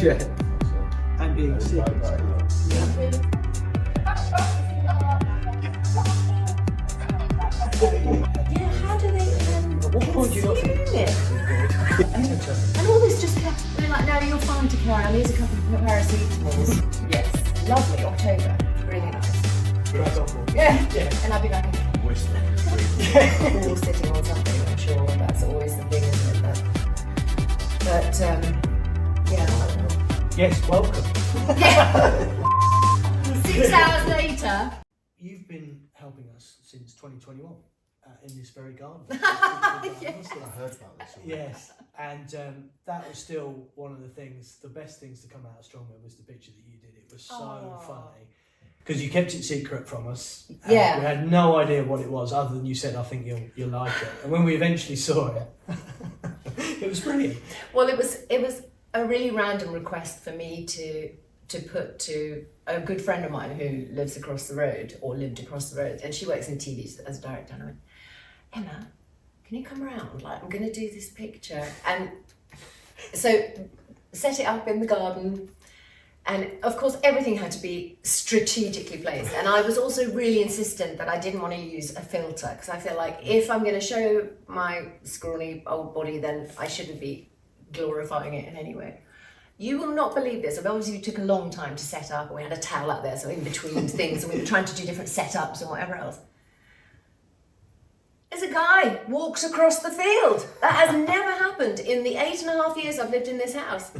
Yeah. And being sick. Yeah, how do they What point do you not think consume it? And all this just kept, they're like, no, you're fine to carry on. Here's a couple of paracetamols. Yes, lovely, October, really nice. Yeah, and I'd be like, all sitting on something, I'm sure that's always the thing, isn't it? But yeah. Yes, welcome. 6 hours later. You've been helping us since 2021 in this very garden. Yeah. I heard about this already. Yes, and that was still one of the things, the best things to come out of Strongman was the picture that you did. It was so funny. Because you kept it secret from us. Yeah. We had no idea what it was, other than you said, I think you'll like it. And when we eventually saw it, it was brilliant. Well, it was a really random request for me to put to a good friend of mine who lives across the road, or lived across the road, and she works in TV as a director. And I went, Emma, can you come around? Like, I'm going to do this picture. And so set it up in the garden. And of course, everything had to be strategically placed. And I was also really insistent that I didn't want to use a filter, because I feel like if I'm going to show my scrawny old body, then I shouldn't be glorifying it in any way. You will not believe this. Obviously, it took a long time to set up. We had a towel out there, so in between things, and we were trying to do different setups and whatever else. There's a guy walks across the field. That has never happened in the 8.5 years I've lived in this house.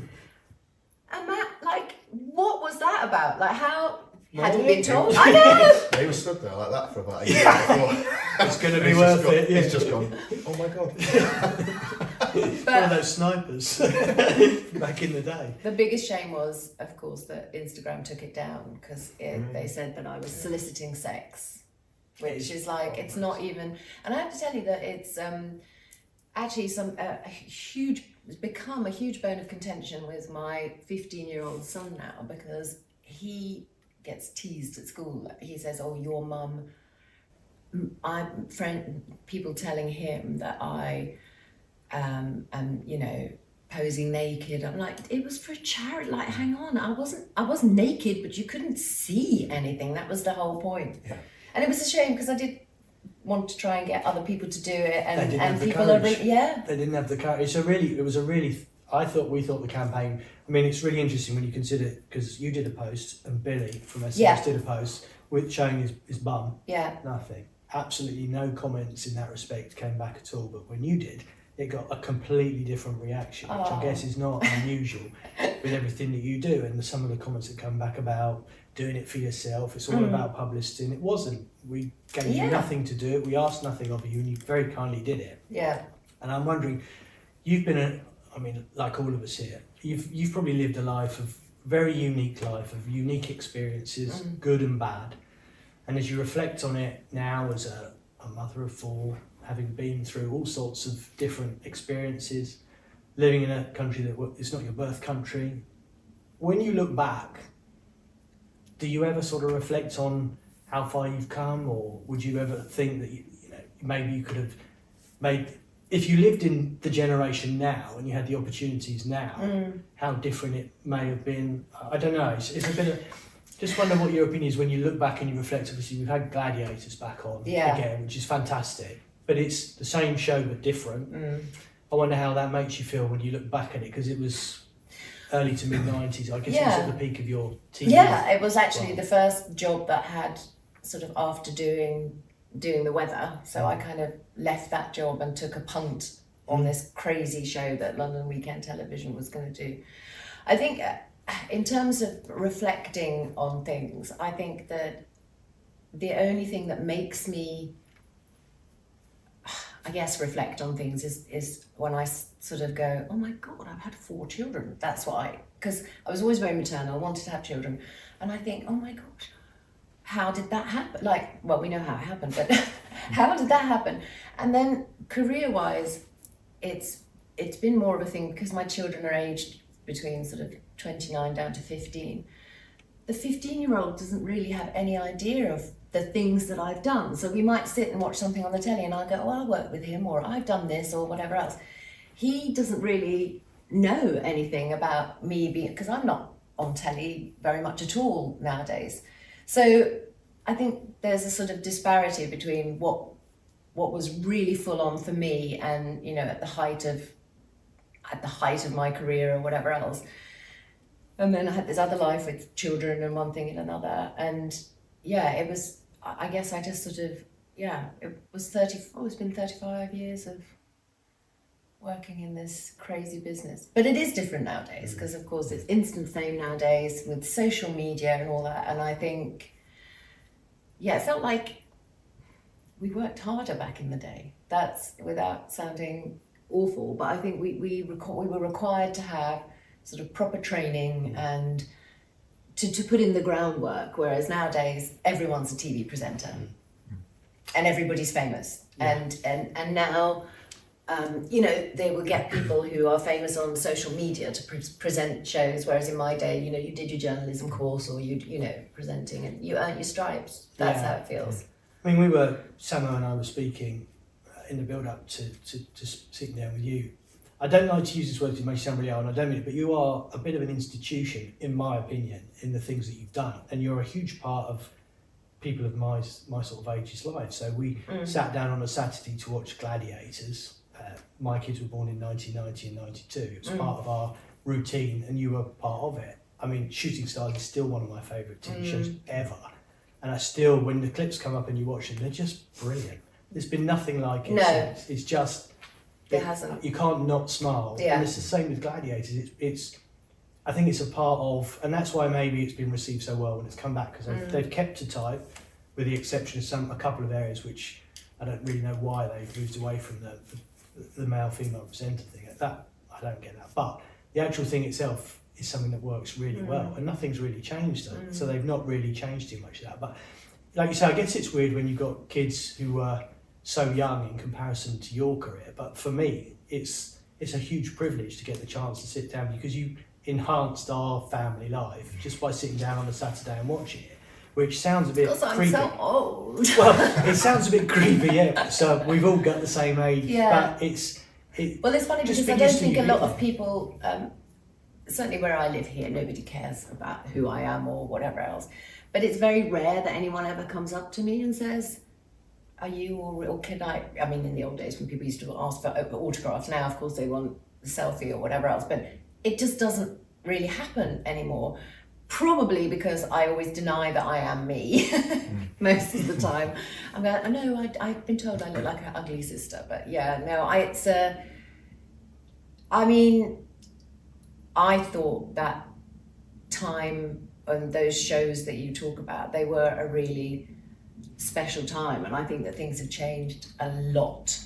And Matt, like, what was that about? Like, how had he been told? I know. He was stood there like that for about a year before. It's going to be worth it. He's just gone, oh my God. One of those snipers back in the day. The biggest shame was, of course, that Instagram took it down because they said that I was soliciting sex, which is like, it's not even. And I have to tell you that it's actually it's become a huge bone of contention with my 15-year-old son now, because he gets teased at school. He says, "Oh, your mum." People telling him that I am, posing naked. I'm like, it was for a charity. Like, hang on, I wasn't naked, but you couldn't see anything. That was the whole point. Yeah. And it was a shame, because I did want to try and get other people to do it, and people courage. are They didn't have the courage. We thought the campaign. I mean, it's really interesting when you consider, because you did a post and Billy from SBS did a post with showing his bum. Yeah. Nothing. Absolutely no comments in that respect came back at all. But when you did, it got a completely different reaction, which I guess is not unusual with everything that you do. And some of the comments that come back about doing it for yourself, it's all about publicity, and it wasn't. We gave you nothing to do it. We asked nothing of you, and you very kindly did it. Yeah. And I'm wondering, you've been like all of us here, you've probably lived a life of very unique life, of unique experiences, good and bad. And as you reflect on it now as a mother of four, having been through all sorts of different experiences, living in a country that is not your birth country, when you look back, do you ever sort of reflect on how far you've come, or would you ever think that maybe you could have made, if you lived in the generation now and you had the opportunities now, how different it may have been? I don't know. It's a bit of, just wonder what your opinion is when you look back and you reflect. Obviously, we've had Gladiators back on again, which is fantastic, but it's the same show but different. I wonder how that makes you feel when you look back at it, because it was early to mid 90s. I guess it was at the peak of your TV. Yeah, it was actually the first job that had sort of after doing the weather. So I kind of left that job and took a punt on this crazy show that London Weekend Television was going to do. I think in terms of reflecting on things, I think that the only thing that makes me, I guess, reflect on things is when I sort of go, oh my God, I've had 4 children. That's why, because I was always very maternal, I wanted to have children. And I think, oh my gosh, how did that happen? Like, well, we know how it happened, but how did that happen? And then career-wise, it's been more of a thing, because my children are aged between sort of 29 down to 15. The 15-year-old doesn't really have any idea of the things that I've done. So we might sit and watch something on the telly and I'll go, oh, I work with him, or I've done this, or whatever else. He doesn't really know anything about me being, because I'm not on telly very much at all nowadays. So I think there's a sort of disparity between what was really full on for me and, you know, at the height of my career or whatever else. And then I had this other life with children and one thing and another. And yeah, it was, I guess I just sort of, it was it's been 35 years of working in this crazy business. But it is different nowadays because, of course, it's instant fame nowadays with social media and all that. And I think, it felt like we worked harder back in the day. That's without sounding awful, but I think we were required to have sort of proper training and to put in the groundwork, whereas nowadays everyone's a TV presenter and everybody's famous. And now, you know, they will get people who are famous on social media to present shows, whereas in my day, you know, you did your journalism course or you know, presenting and you earned your stripes. That's how it feels. I mean, Samo and I were speaking in the build-up to sitting down with you. I don't like to use this word because it makes you sound really old, and I don't mean it, but you are a bit of an institution, in my opinion, in the things that you've done, and you're a huge part of people of my sort of age's life. So we sat down on a Saturday to watch Gladiators. My kids were born in 1990 and 92. It was part of our routine, and you were part of it. I mean, Shooting Stars is still one of my favourite TV shows ever. And I still, when the clips come up and you watch them, they're just brilliant. There's been nothing like it since. It's just... It hasn't. You can't not smile. Yeah. And it's the same with Gladiators. I think it's a part of... And that's why maybe it's been received so well when it's come back, because they've kept to type, with the exception of a couple of areas which I don't really know why they've moved away from the male-female presenter thing. That I don't get that. But the actual thing itself is something that works really well, and nothing's really changed. So they've not really changed too much of that. But like you say, I guess it's weird when you've got kids who are so young in comparison to your career. But for me, it's a huge privilege to get the chance to sit down, because you enhanced our family life just by sitting down on a Saturday and watching it, which sounds a bit creepy. I'm so old. Well, it sounds a bit creepy, yeah. So we've all got the same age, but well, it's funny because I don't think a lot of people, certainly where I live here, nobody cares about who I am or whatever else. But it's very rare that anyone ever comes up to me and says, are you or can I mean, in the old days when people used to ask for autographs, now of course they want the selfie or whatever else, but it just doesn't really happen anymore. Probably because I always deny that I am me most of the time. I'm going, oh no, I've been told I look like her ugly sister, but I mean, I thought that time and those shows that you talk about, they were a really special time, and I think that things have changed a lot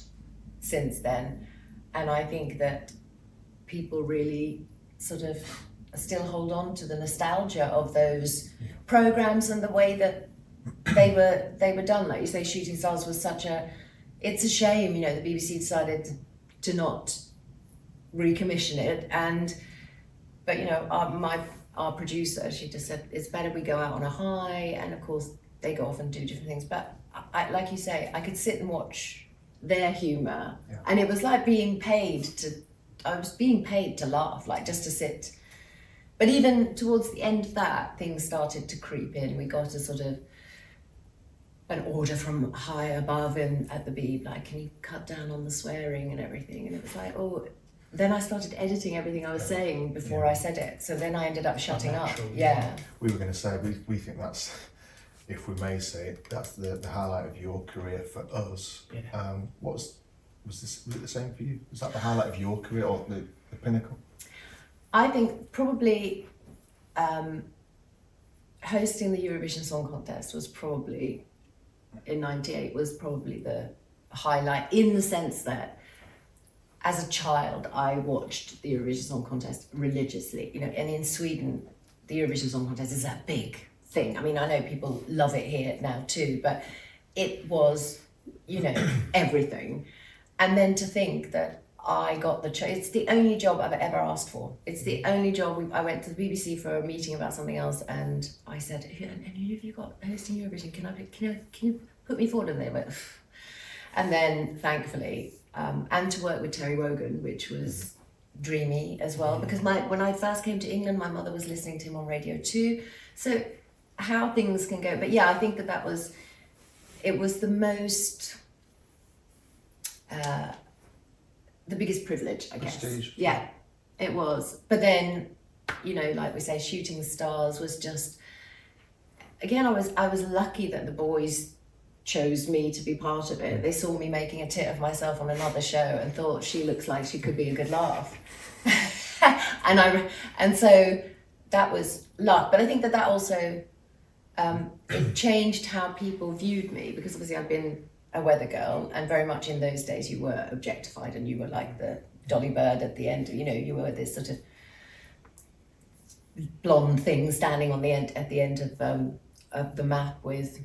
since then, and I think that people really sort of still hold on to the nostalgia of those programs and the way that they were done. Like you say, Shooting Stars was it's a shame, you know, the BBC decided to not recommission it, but you know, our producer, she just said it's better we go out on a high, and of course they go off and do different things. But I, like you say, I could sit and watch their humour, and it was like I was being paid to laugh, like just to sit. But even towards the end of that, things started to creep in. We got a sort of an order from high above at the Beeb, like, can you cut down on the swearing and everything? And it was like, oh, then I started editing everything I was saying before I said it. So then I ended up shutting up. Yeah. We were going to say, we think that's, if we may say it, that's the highlight of your career for us. Yeah. Was it the same for you? Was that the highlight of your career, or the pinnacle? I think probably hosting the Eurovision Song Contest was probably, in '98, was probably the highlight, in the sense that as a child I watched the Eurovision Song Contest religiously, you know, and in Sweden the Eurovision Song Contest is a big thing. I mean, I know people love it here now too, but it was, you know, everything. And then to think that I got it's the only job I've ever asked for. It's the only job. I went to the BBC for a meeting about something else, and I said, and who have you got hosting Eurovision? Can you put me forward? And they went, and then thankfully, and to work with Terry Wogan, which was dreamy as well, because when I first came to England, my mother was listening to him on Radio 2. So how things can go. But yeah, I think that was, it was the most, the biggest privilege, I guess. Prestige. Yeah, it was. But then, you know, like we say, Shooting the Stars was just, again, I was lucky that the boys chose me to be part of it. They saw me making a tit of myself on another show and thought she looks like she could be a good laugh. and so that was luck. But I think that also it changed how people viewed me, because obviously I've been a weather girl, and very much in those days you were objectified and you were like the Dolly Bird at the end, you know, you were this sort of blonde thing standing on the end at the end of the map with,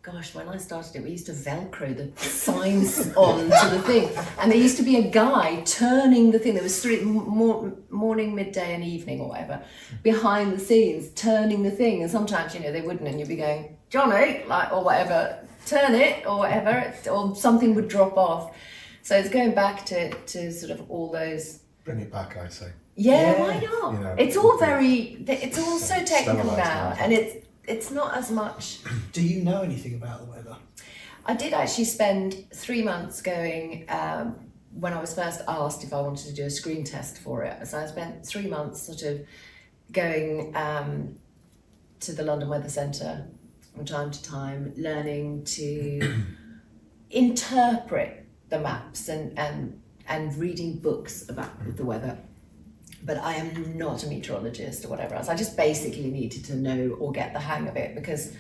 gosh, when I started it, we used to Velcro the signs onto the thing. And there used to be a guy turning the thing. There was three, morning, midday and evening or whatever, behind the scenes, turning the thing. And sometimes, you know, they wouldn't, and you'd be going, Johnny, like, or whatever, turn it, or whatever, or something would drop off. So it's going back to sort of all those. Bring it back, I say. Yeah, why not? You know, it's all it's all so technical Sterilised now, now. and it's not as much. Do you know anything about the weather? I did actually spend 3 months going, when I was first asked if I wanted to do a screen test for it. So I spent 3 months sort of going to the London Weather Centre from time to time, learning to interpret the maps and reading books about the weather. But I am not a meteorologist or whatever else. I just basically needed to know or get the hang of it, because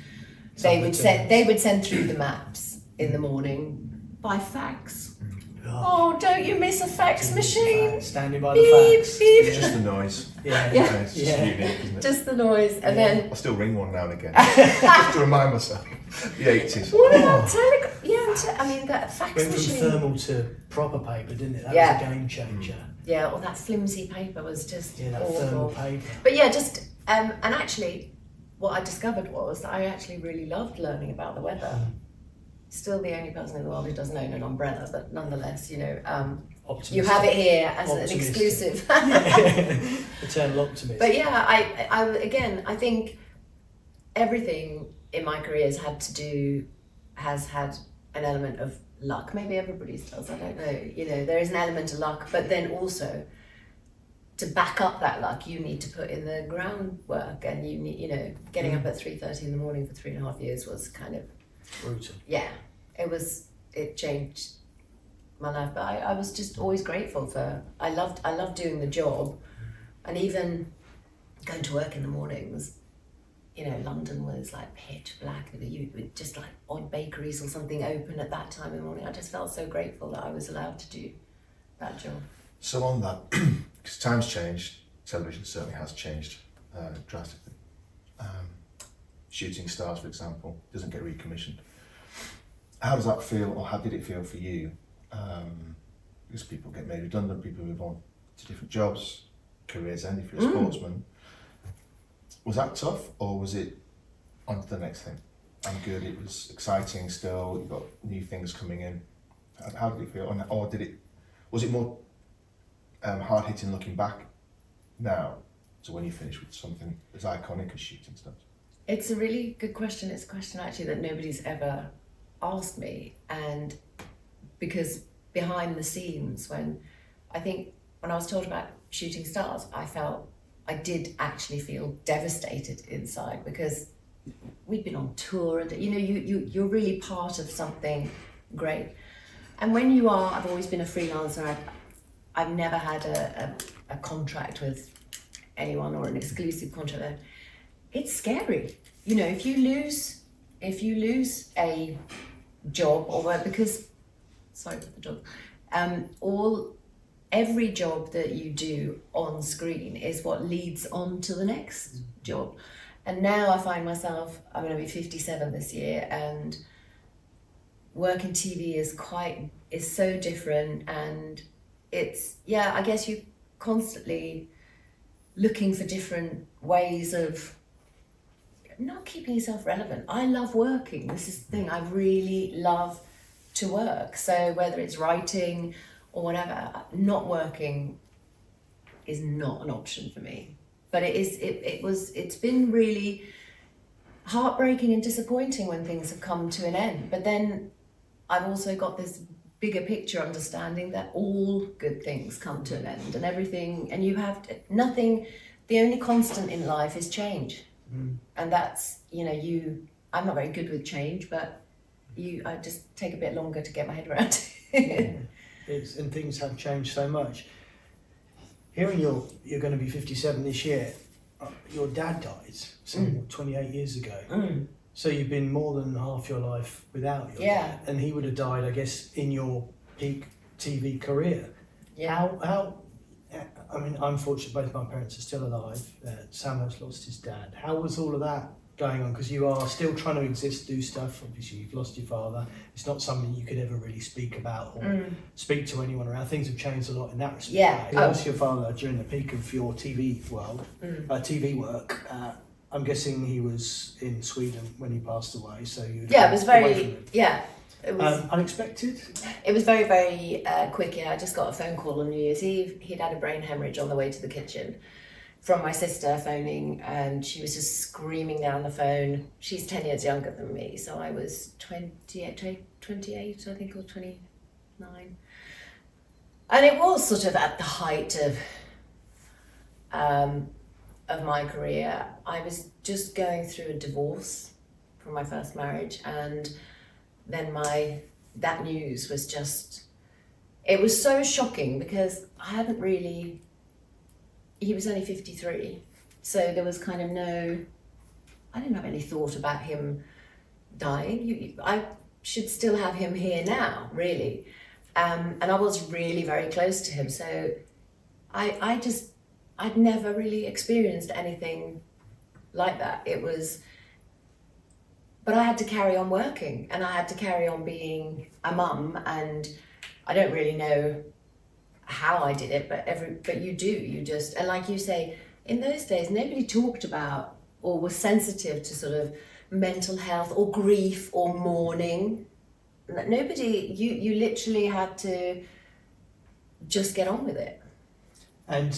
they would send through the maps in the morning by fax. Oh, don't you miss a fax machine? Standing by the Beep, fax. beep. It's just the noise. Yeah. Yeah. It's just unique, isn't it? Just the noise, and then I still ring one now and again, just to remind myself. The 80s. what about telegraph? Yeah, I mean that fax Went from machine. thermal to proper paper, didn't it? That Yeah. was a game changer. Yeah, or that flimsy paper was just Yeah, that thermal awful. paper. But yeah, just and actually, what I discovered was that I actually really loved learning about the weather. Still the only person in the world who doesn't own an umbrella, but nonetheless, you know, you have it here as an Optimistic. exclusive. Eternal optimist. But yeah, I think everything in my career has had an element of luck. Maybe everybody's does, I don't know. You know, there is an element of luck, but then also to back up that luck, you need to put in the groundwork, and you need, you know, getting up at 3:30 in the morning for 3.5 years was kind of brutal. yeah, it changed my life. But I was just always grateful I loved doing the job, and even going to work in the mornings. You know, London was like pitch black. You would just like odd bakeries or something open at that time in the morning. I just felt so grateful that I was allowed to do that job. So on that, because times changed, television certainly has changed drastically. Shooting Stars, for example, doesn't get recommissioned. How does that feel, or how did it feel for you? Because people get made redundant, people move on to different jobs, careers end if you're a sportsman. Was that tough, or was it on to the next thing? I'm good, it was exciting still, you've got new things coming in. How did it feel? Or was it more hard hitting looking back now to when you finish with something as iconic as Shooting Stars? It's a really good question. It's a question actually that nobody's ever asked me, and because behind the scenes, when I was told about Shooting Stars, I did actually feel devastated inside, because we'd been on tour, and you know, you're really part of something great. And when you are, I've always been a freelancer. I've never had a contract with anyone or an exclusive contract. It's scary, you know, if you lose a job, or because, sorry for the dog, every job that you do on screen is what leads on to the next job. And now I find myself, I'm going to be 57 this year, and work in TV is so different, and it's, yeah, I guess you constantly looking for different ways of not keeping yourself relevant. I love working. This is the thing. I really love to work. So whether it's writing or whatever, not working is not an option for me. But it's been really heartbreaking and disappointing when things have come to an end. But then I've also got this bigger picture understanding that all good things come to an end, and everything, and you have nothing, the only constant in life is change. And that's, you know, I'm not very good with change, but I just take a bit longer to get my head around it. And things have changed so much. Hearing you're going to be 57 this year, your dad died 28 years ago. So you've been more than half your life without your dad, and he would have died, I guess, in your peak TV career. How I mean, I'm fortunate both my parents are still alive. Sam has lost his dad. How was all of that going on? Because you are still trying to exist, do stuff. Obviously, you've lost your father. It's not something you could ever really speak about or speak to anyone around. Things have changed a lot in that respect. Yeah. You lost your father during the peak of your TV world, TV work. I'm guessing he was in Sweden when he passed away. So you it was very It was unexpected. It was very, very quick. Yeah, I just got a phone call on New Year's Eve. He'd had a brain hemorrhage on the way to the kitchen from my sister phoning, and she was just screaming down the phone. She's 10 years younger than me, so I was 28, I think, or 29. And it was sort of at the height of my career. I was just going through a divorce from my first marriage, and then that news was just, it was so shocking because he was only 53, so there was kind of I didn't have any thought about him dying. I should still have him here now, really. And I was really very close to him, so I'd never really experienced anything like that. But I had to carry on working, and I had to carry on being a mum, and I don't really know how I did it, but you just, and like you say, in those days, nobody talked about or was sensitive to sort of mental health or grief or mourning. Nobody, you literally had to just get on with it. And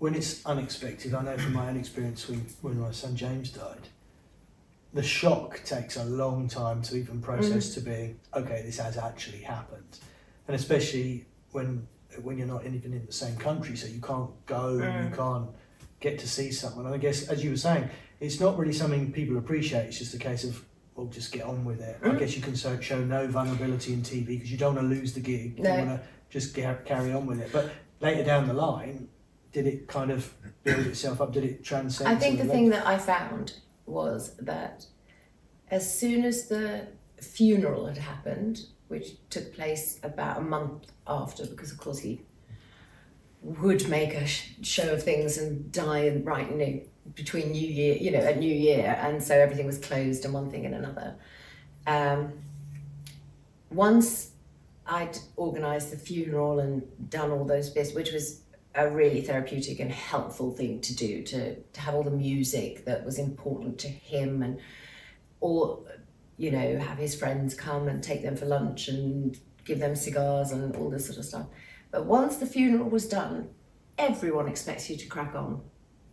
when it's unexpected, I know from my own experience when my son James died, the shock takes a long time to even process to be, okay, this has actually happened. And especially when you're not even in the same country, so you can't go, you can't get to see someone. And I guess, as you were saying, it's not really something people appreciate. It's just a case of, well, just get on with it. I guess you can show no vulnerability in TV because you don't want to lose the gig. No. You want to just carry on with it. But later down the line, did it kind of build itself up? Did it transcend? I think the thing that I found was that as soon as the funeral had happened, which took place about a month after, because of course he would make a show of things and die between New Year, at New Year, and so everything was closed and one thing and another. Once I'd organised the funeral and done all those bits, which was a really therapeutic and helpful thing to do, to have all the music that was important to him, and have his friends come and take them for lunch and give them cigars and all this sort of stuff. But once the funeral was done, everyone expects you to crack on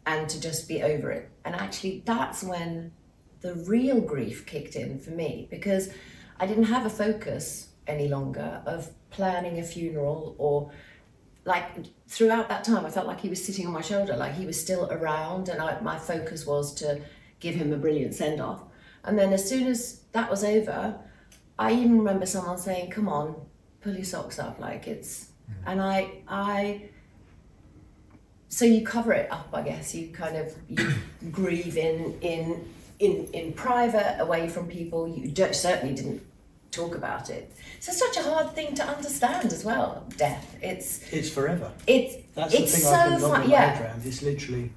and to just be over it. And actually that's when the real grief kicked in for me, because I didn't have a focus any longer of planning a funeral, or throughout that time I felt like he was sitting on my shoulder, like he was still around, and my focus was to give him a brilliant send-off. And then as soon as that was over, I even remember someone saying, come on, pull your socks up, and so you cover it up, I guess. You grieve in private, away from people. You certainly didn't talk about it. So it's such a hard thing to understand as well, death. It's forever. That's the thing so I can fun, my head around. It's literally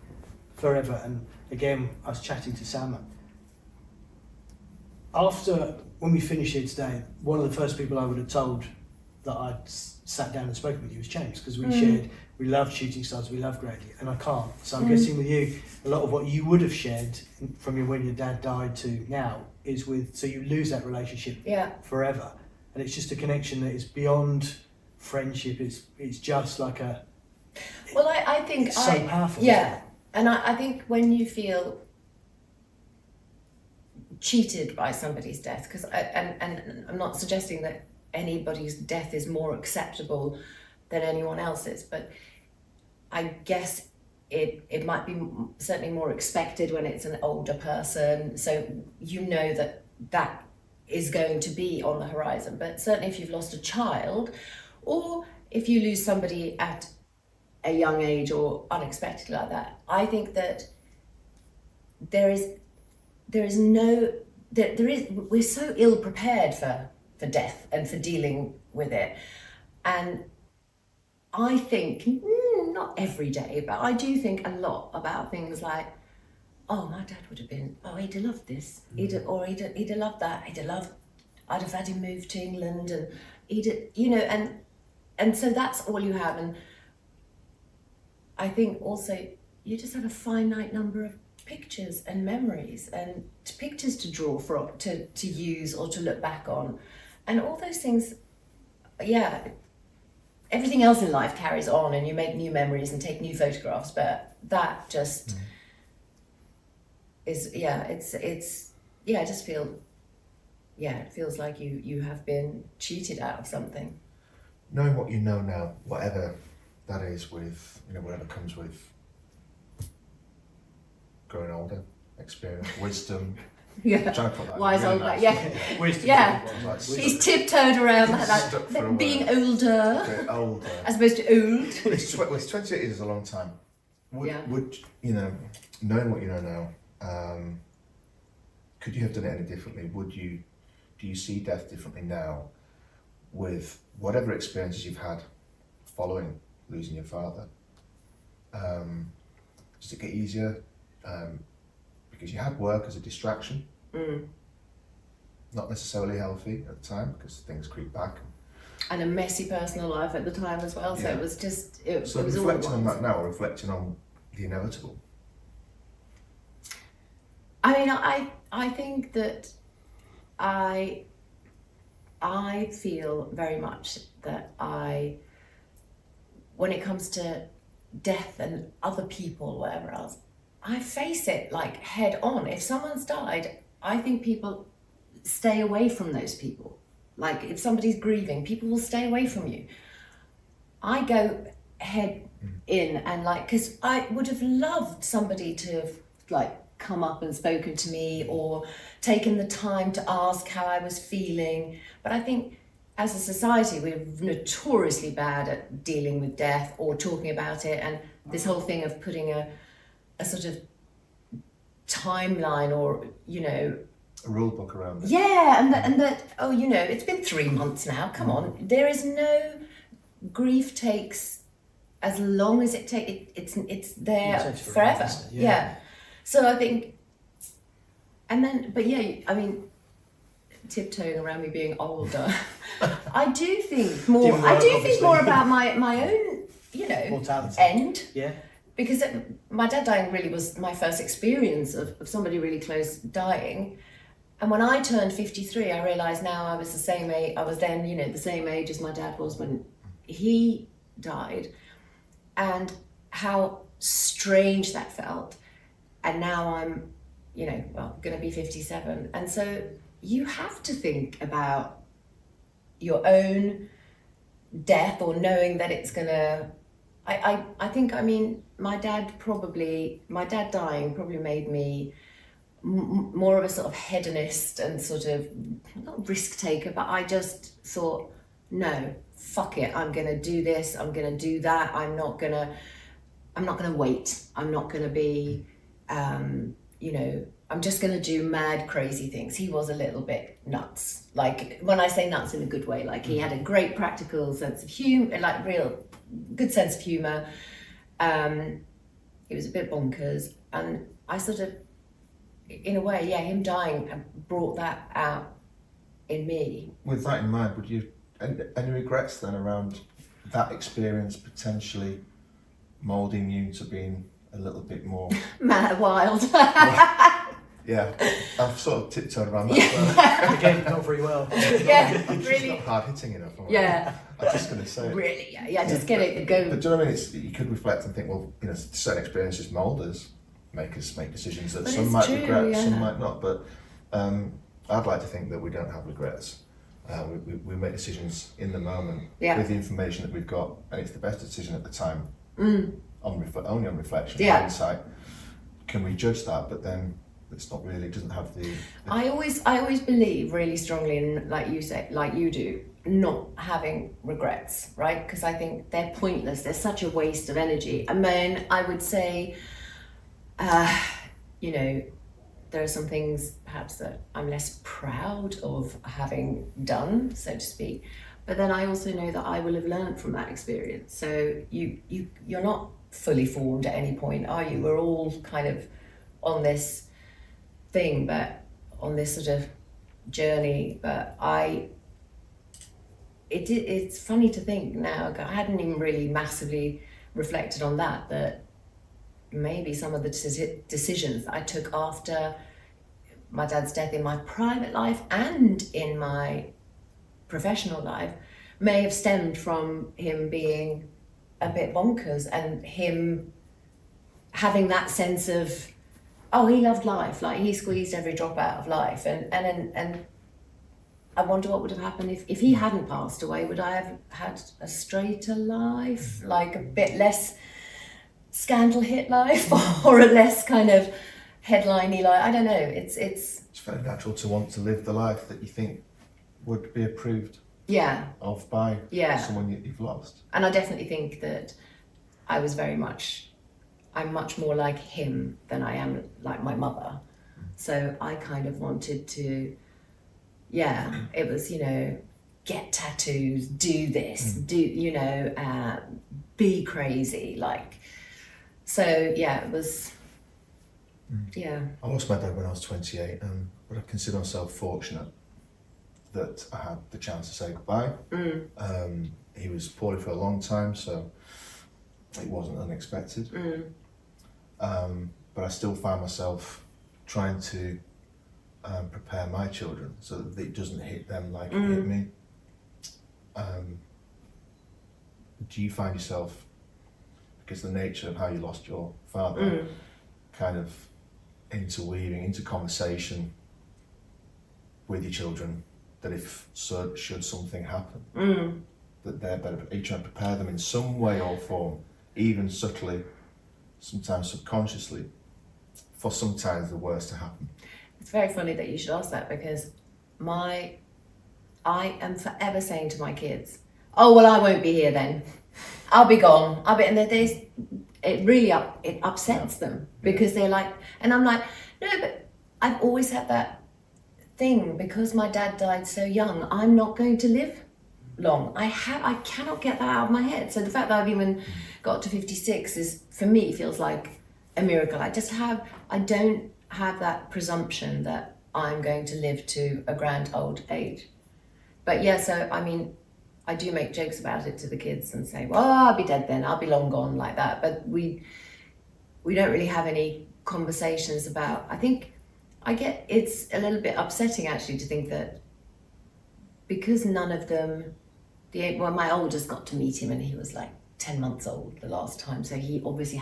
forever. And again, I was chatting to Sam. When we finished here today, one of the first people I would have told that I'd sat down and spoken with you was James, because we loved Shooting Stars, we loved Gladiator, and I can't. So I'm guessing with you, a lot of what you would have shared from when your dad died to now is so you lose that relationship forever. And it's just a connection that is beyond friendship. It's just like Well, I think It's so powerful. Yeah, and I think when you feel cheated by somebody's death, because and I'm not suggesting that anybody's death is more acceptable than anyone else's, but I guess it might be certainly more expected when it's an older person, so you know that is going to be on the horizon. But certainly if you've lost a child, or if you lose somebody at a young age or unexpectedly like that, I think that we're so ill prepared for death and for dealing with it. And I think, not every day, but I do think a lot about things like, oh, my dad would have been, oh, he'd have loved this, he'd have loved that, I'd have had him move to England, and and so that's all you have. And I think also you just have a finite number of pictures and memories and pictures to draw from, to use or to look back on, and all those things. Yeah, everything else in life carries on, and you make new memories and take new photographs, but that just is I just feel it feels like you have been cheated out of something. Knowing what you know now, whatever that is, with whatever comes with growing older, experience, wisdom. Yeah, Trying to put that wise really old nice. man. Wisdom. Yeah. Like, He's tiptoed around Stuck for a that being while. older bit older. as opposed to old. It's 28 is a long time. Yeah. Would knowing what you know now, could you have done it any differently? Do you see death differently now, with whatever experiences you've had following losing your father? Does it get easier? Because you had work as a distraction, not necessarily healthy at the time, because things creep back. And a messy personal life at the time as well, so Yeah. it was just So it was all reflecting at on once. that now, or reflecting on the inevitable. I mean, I think that I feel very much that when it comes to death and other people, whatever else, I face it like head on. If someone's died, I think people stay away from those people. Like if somebody's grieving, people will stay away from you. I go head in, and because I would have loved somebody to have come up and spoken to me, or taken the time to ask how I was feeling. But I think as a society, we're notoriously bad at dealing with death or talking about it, and this whole thing of putting a sort of timeline, or A rule book around it. yeah, and that it's been 3 months now, come on. There is no, grief takes as long as it takes, it's there It takes forever. isn't it? Yeah. So I think, and then, but yeah, I mean, tiptoeing around me being older, I do think more. Didn't work, I do think obviously. more about my own, Mortality. end. Yeah. Because my dad dying really was my first experience of somebody really close dying. And when I turned 53, I realised now I was the same age. I was then, the same age as my dad was when he died, and how strange that felt. And now I'm, going to be 57. And so you have to think about your own death, or knowing that it's going to, I think, my dad dying probably made me more of a sort of hedonist and sort of, not risk taker, but I just thought, no, fuck it, I'm going to do this, I'm going to do that, I'm not going to wait, I'm not going to be, I'm just going to do mad, crazy things. He was a little bit nuts. Like, when I say nuts in a good way, like he had a great practical sense of humor, like real good sense of humor. He was a bit bonkers. And I sort of, in a way, him dying brought that out in me. With that in mind, would you any regrets then around that experience potentially moulding you to being a little bit more Mad, wild. Yeah, I've sort of tiptoed around that. Again, not very well. Yeah, I'm just really. not hard hitting enough. Yeah, I was just going to say. Really, yeah, just get it, go. But do you know what I mean? You could reflect and think, well, you know, certain experiences mould us, make us make decisions that But some it's might true, regret, yeah. some might not. But I'd like to think that we don't have regrets. We make decisions in the moment Yeah. with the information that we've got, and it's the best decision at the time. Only on reflection, Yeah. hindsight. Can we judge that? But then it's not really. It doesn't have the. I always believe really strongly in, like you say, like you do, not having regrets, right? Because I think they're pointless. They're such a waste of energy. I mean, I would say, you know, there are some things perhaps that I'm less proud of having done, so to speak. But then I also know that I will have learned from that experience. So you're not fully formed at any point, are you? We're all kind of on this thing, but on this sort of journey. But it's funny to think now. I hadn't even really massively reflected on that maybe some of the decisions that I took after my dad's death in my private life and in my professional life may have stemmed from him being a bit bonkers and him having that sense of, oh, he loved life, like he squeezed every drop out of life, and I wonder what would have happened if he hadn't passed away. Would I have had a straighter life, like a bit less scandal hit life, or a less kind of headliney life? I don't know. It's very natural to want to live the life that you think would be approved yeah, of by yeah. someone you've lost. And I definitely think that I'm much more like him than I am like my mother. So I kind of wanted to, yeah, it was, you know, get tattoos, do this, be crazy, like. So yeah, it was, yeah. I lost my dad when I was 28, but I consider myself fortunate that I had the chance to say goodbye. He was poorly for a long time, so it wasn't unexpected. But I still find myself trying to prepare my children so that it doesn't hit them like it hit me. Do you find yourself, because the nature of how you lost your father, kind of interweaving into conversation with your children, that if should something happen, that they're better? Are you trying to prepare them in some way or form, even subtly, sometimes subconsciously, for sometimes the worst to happen? It's very funny that you should ask that, because I am forever saying to my kids, oh, well, I won't be here then. I'll be gone. And it really upsets them, because they're like, and I'm like, no, but I've always had that thing, because my dad died so young, I'm not going to live long. I cannot get that out of my head. So the fact that I've even got to 56 is, for me, feels like a miracle. I don't have that presumption that I'm going to live to a grand old age. But yeah, so I mean, I do make jokes about it to the kids and say, well, I'll be dead then, I'll be long gone, like that. But we don't really have any conversations about, it's a little bit upsetting actually to think that because none of them, my oldest got to meet him and he was like 10 months old the last time, so he obviously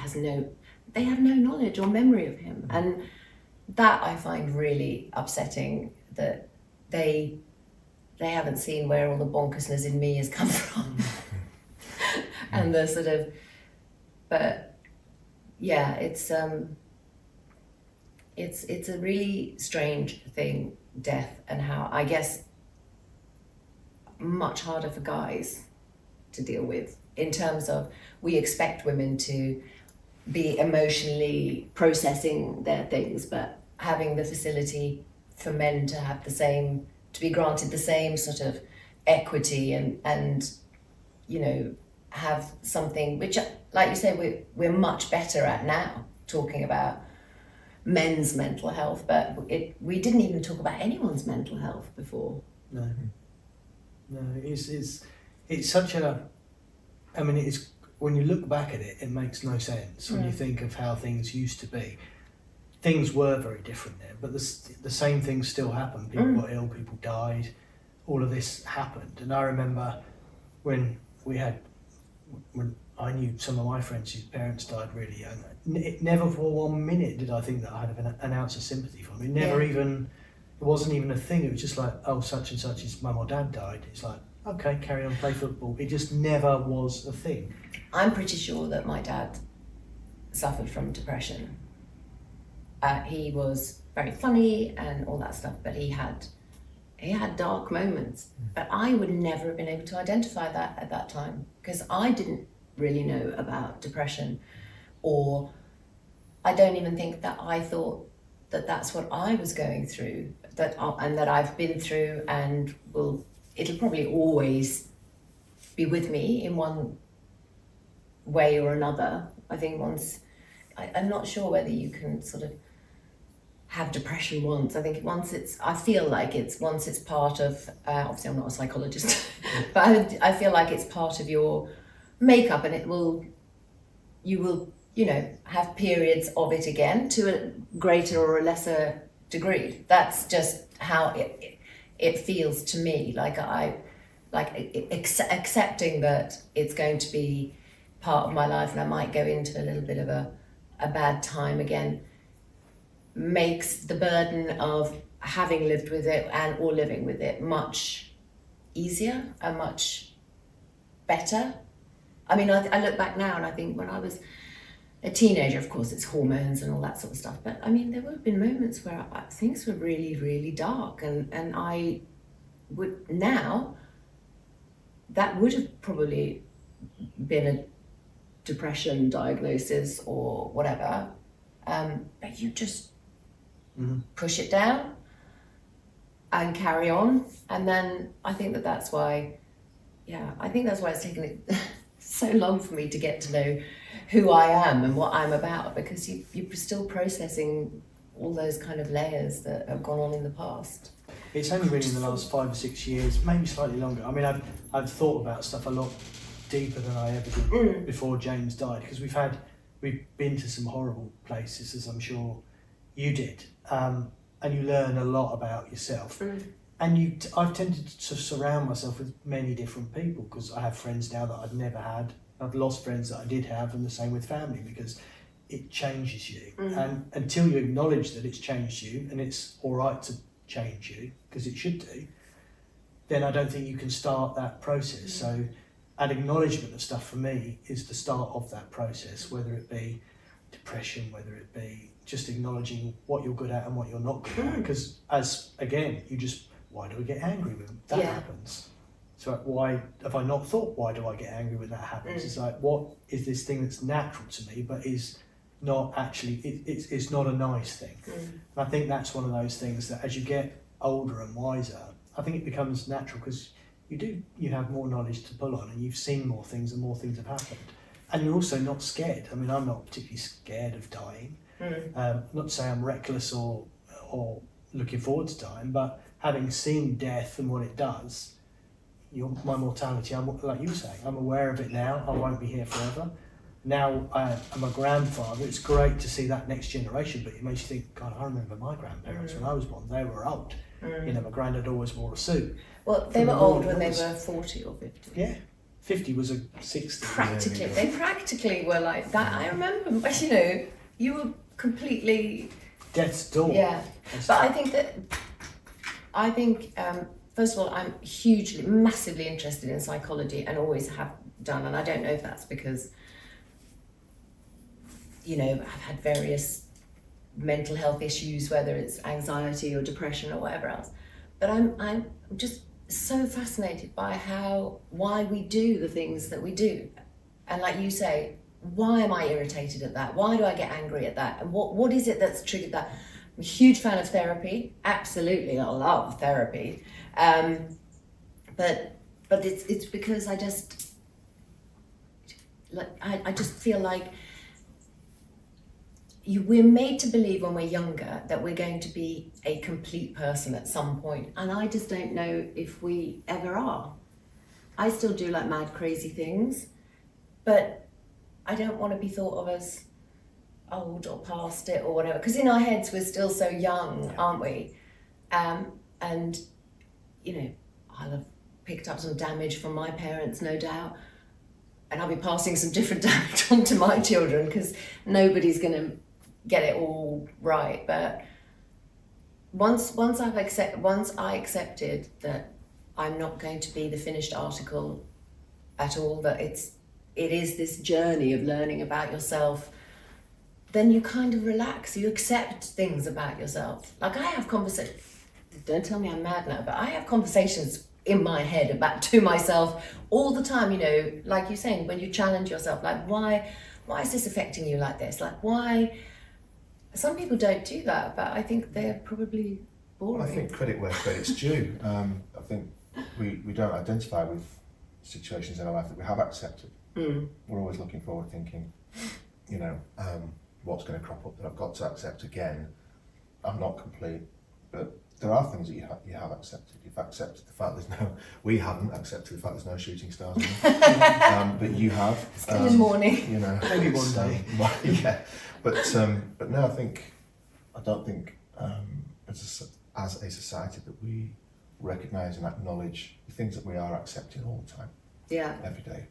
they have no knowledge or memory of him. And that I find really upsetting, that they haven't seen where all the bonkersness in me has come from. And the sort of, but yeah, it's a really strange thing, death, and how, I guess, much harder for guys to deal with, in terms of we expect women to be emotionally processing their things, but having the facility for men to have to be granted the same sort of equity and you know, have something which, like you say, we're much better at now, talking about men's mental health, but we didn't even talk about anyone's mental health before. No, it's such a, I mean, it's, when you look back at it, it makes no sense when you think of how things used to be. Things were very different then, but the same things still happen. People got ill, people died, all of this happened. And I remember when I knew some of my friends whose parents died really young, it never for 1 minute did I think that I'd have an ounce of sympathy for them. It never even, it wasn't even a thing. It was just like, oh, such and such, his mum or dad died. It's like, okay, carry on, play football. It just never was a thing. I'm pretty sure that my dad suffered from depression. He was very funny and all that stuff, but he had dark moments. But I would never have been able to identify that at that time because I didn't really know about depression, or I don't even think that I thought that that's what I was going through, and that I've been through, and it'll probably always be with me in one way or another. I think I'm not sure whether you can sort of have depression once. I think once it's part of, obviously I'm not a psychologist, but I feel like it's part of your makeup, and you will have periods of it again to a greater or a lesser degree. That's just how it feels to me. Accepting that it's going to be part of my life and I might go into a little bit of a bad time again makes the burden of having lived with it or living with it much easier and much better. I mean, I look back now and I think when I was a teenager, of course, it's hormones and all that sort of stuff. But I mean, there would have been moments where things were really, really dark, and I would now. That would have probably been a depression diagnosis or whatever, but you just push it down and carry on. And then I think that's why it's taken it so long for me to get to know who I am and what I'm about, because you're still processing all those kind of layers that have gone on in the past. It's only really in the last 5 or 6 years, maybe slightly longer. I mean, I've thought about stuff a lot deeper than I ever did before James died, because we've been to some horrible places, as I'm sure you did, and you learn a lot about yourself. And I've tended to surround myself with many different people, because I have friends now that I've never had. I've lost friends that I did have, and the same with family, because it changes you. And until you acknowledge that it's changed you, and it's all right to change you, because it should do, then I don't think you can start that process. So an acknowledgement of stuff for me is the start of that process, whether it be depression, whether it be just acknowledging what you're good at and what you're not good at. Because why do I get angry when that happens? So why have I not thought, why do I get angry when that happens? It's like, what is this thing that's natural to me but is not actually, it's not a nice thing. And I think that's one of those things that as you get older and wiser, I think it becomes natural, because you have more knowledge to pull on, and you've seen more things and more things have happened. And you're also not scared. I mean, I'm not particularly scared of dying. Not to say I'm reckless or looking forward to dying, but having seen death and what it does, my mortality, like you were saying, I'm aware of it now. I won't be here forever. Now I'm a grandfather. It's great to see that next generation, but it makes you think, God, I remember my grandparents when I was born. They were old. My granddad always wore a suit. Well, they were old when they were 40 or 50. Yeah, 50 was a 60. They practically were like that. I remember, you were completely... Death's door. Yeah, but I think first of all, I'm massively interested in psychology and always have done, and I don't know if that's because, I've had various mental health issues, whether it's anxiety or depression or whatever else, but I'm just so fascinated by why we do the things that we do. And like you say, why am I irritated at that? Why do I get angry at that? And what is it that's triggered that? I'm a huge fan of therapy. Absolutely, I love therapy. But it's because I just feel like we're made to believe when we're younger that we're going to be a complete person at some point, and I just don't know if we ever are. I still do like mad, crazy things, but I don't want to be thought of as old or past it or whatever, because in our heads we're still so young, aren't we? And I love picked up some damage from my parents, no doubt. And I'll be passing some different damage on to my children, because nobody's going to get it all right. But once I accepted that I'm not going to be the finished article at all, that it is this journey of learning about yourself, then you kind of relax. You accept things about yourself. Like, I have conversations, don't tell me I'm mad now, but I have conversations in my head to myself all the time, you know, like you're saying, when you challenge yourself, like, why is this affecting you like this? Like, why? Some people don't do that, but I think they're probably boring. I think credit where credit's due. I think we don't identify with situations in our life that we have accepted. We're always looking forward, thinking, you know, what's going to crop up that I've got to accept again. I'm not complete, but there are things that you have accepted. You've accepted the fact we haven't accepted the fact there's no shooting stars in it. But you have. Still in mourning. You know, Maybe one day. Yeah, but no, I don't think as a society that we recognise and acknowledge the things that we are accepting all the time. Yeah. Every day.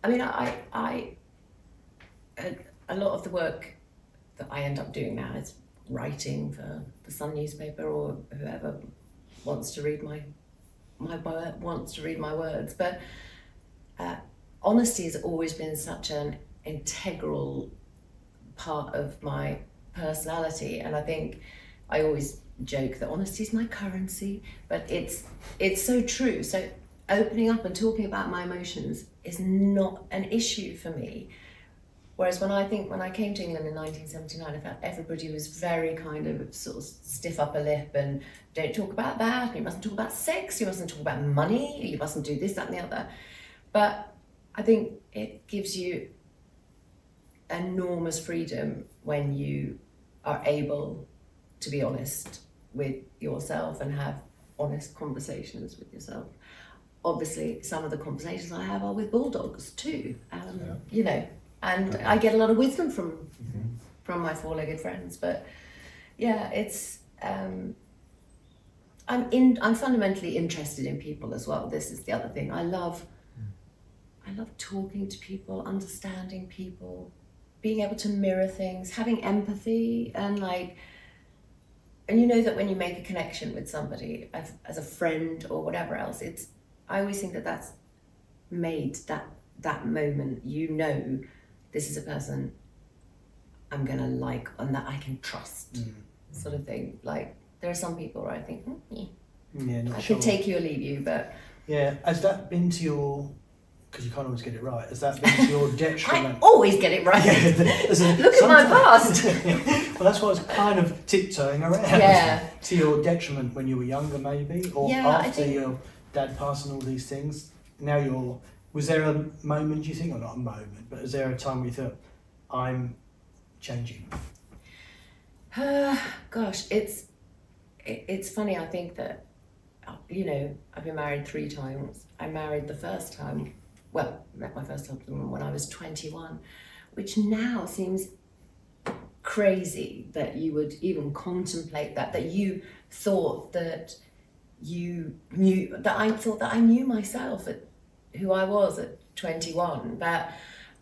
I mean, a lot of the work that I end up doing now is writing for the Sun newspaper, or whoever wants to read my words. But honesty has always been such an integral part of my personality, and I think I always joke that honesty is my currency, but it's so true. So opening up and talking about my emotions is not an issue for me. Whereas when I came to England in 1979, I felt everybody was very kind of sort of stiff upper lip, and don't talk about that, you mustn't talk about sex, you mustn't talk about money, you mustn't do this, that and the other. But I think it gives you enormous freedom when you are able to be honest with yourself and have honest conversations with yourself. Obviously, some of the conversations I have are with bulldogs too, you know. And I get a lot of wisdom from my four-legged friends, but yeah, it's I'm fundamentally interested in people as well. This is the other thing. I love talking to people, understanding people, being able to mirror things, having empathy, and you know that when you make a connection with somebody as a friend or whatever else, I always think that that's made that moment, you know, this is a person I'm gonna like and that I can trust, sort of thing. Like, there are some people where I think, I could take you or leave you, but yeah, has that been to your? Because you can't always get it right. Has that been to your detriment? I always get it right. Look at my past. Well, that's what I was kind of tiptoeing around. Yeah. To your detriment when you were younger, maybe, or after your dad passed and all these things. Now was there a moment, you think, or not a moment, but is there a time where you thought, I'm changing? Gosh, it's funny. I think that, you know, I've been married 3 times. I married the first time, met my first husband when I was 21, which now seems crazy that you would even contemplate that you thought that you knew, that I thought that I knew myself at who I was at 21. But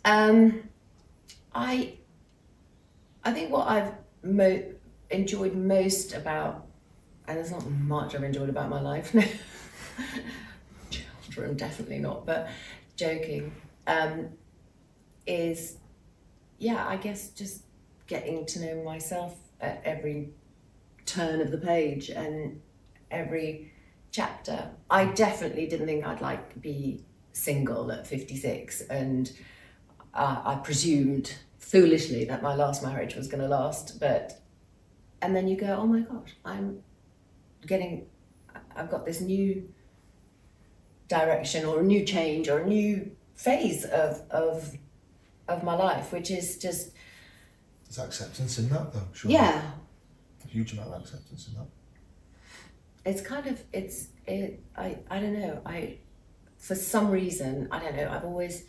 I think what I've enjoyed most about, and there's not much I've enjoyed about my life, children definitely not, but joking, is, I guess just getting to know myself at every turn of the page and every chapter. I definitely didn't think I'd be single at 56, and I presumed foolishly that my last marriage was going to last, and then you go, oh my gosh, I've got this new direction or a new change or a new phase of my life, which is just... There's acceptance in that, though, sure. Yeah. A huge amount of acceptance in that. It's kind of, I don't know, for some reason, I don't know, I've always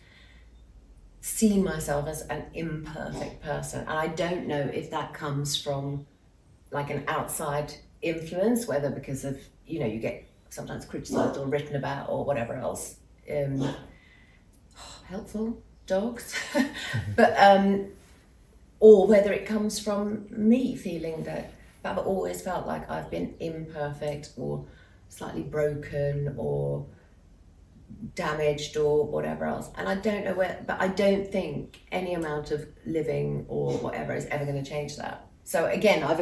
seen myself as an imperfect person, and I don't know if that comes from an outside influence, whether because of, you get sometimes criticised or written about or whatever else. Helpful dogs, but or whether it comes from me feeling that I've always felt like I've been imperfect or slightly broken or damaged or whatever else, and I don't know where, but I don't think any amount of living or whatever is ever going to change that. So again, I've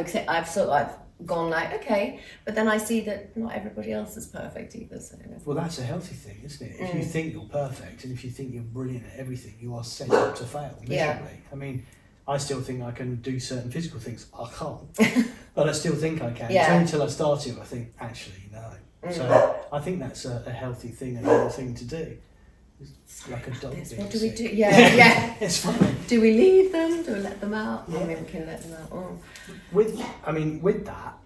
gone like, okay, but then I see that not everybody else is perfect either. So well, that's a healthy thing, isn't it? If you think you're perfect and if you think you're brilliant at everything, you are set up to fail miserably. Yeah. I mean, I still think I can do certain physical things. I can't, but I still think I can. Yeah. So until I start to, I think actually no. So I think that's a healthy thing, a normal thing to do. It's like a dog being what do we sick. do? Yeah. It's funny. Do we leave them? Do we let them out? Yeah. I mean, we can let them out. Oh. With that,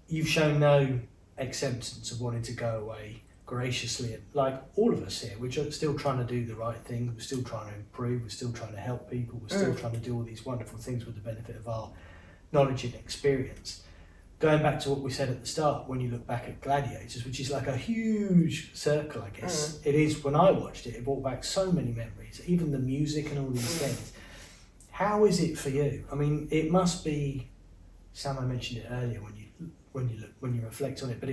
you've shown no acceptance of wanting to go away graciously. Like all of us here, we're still trying to do the right thing. We're still trying to improve. We're still trying to help people. We're still trying to do all these wonderful things with the benefit of our knowledge and experience. Going back to what we said at the start, when you look back at Gladiators, which is like a huge circle, I guess. It is, when I watched it, it brought back so many memories, even the music and all these things. How is it for you? I mean, it must be, Sam, I mentioned it earlier when you reflect on it, but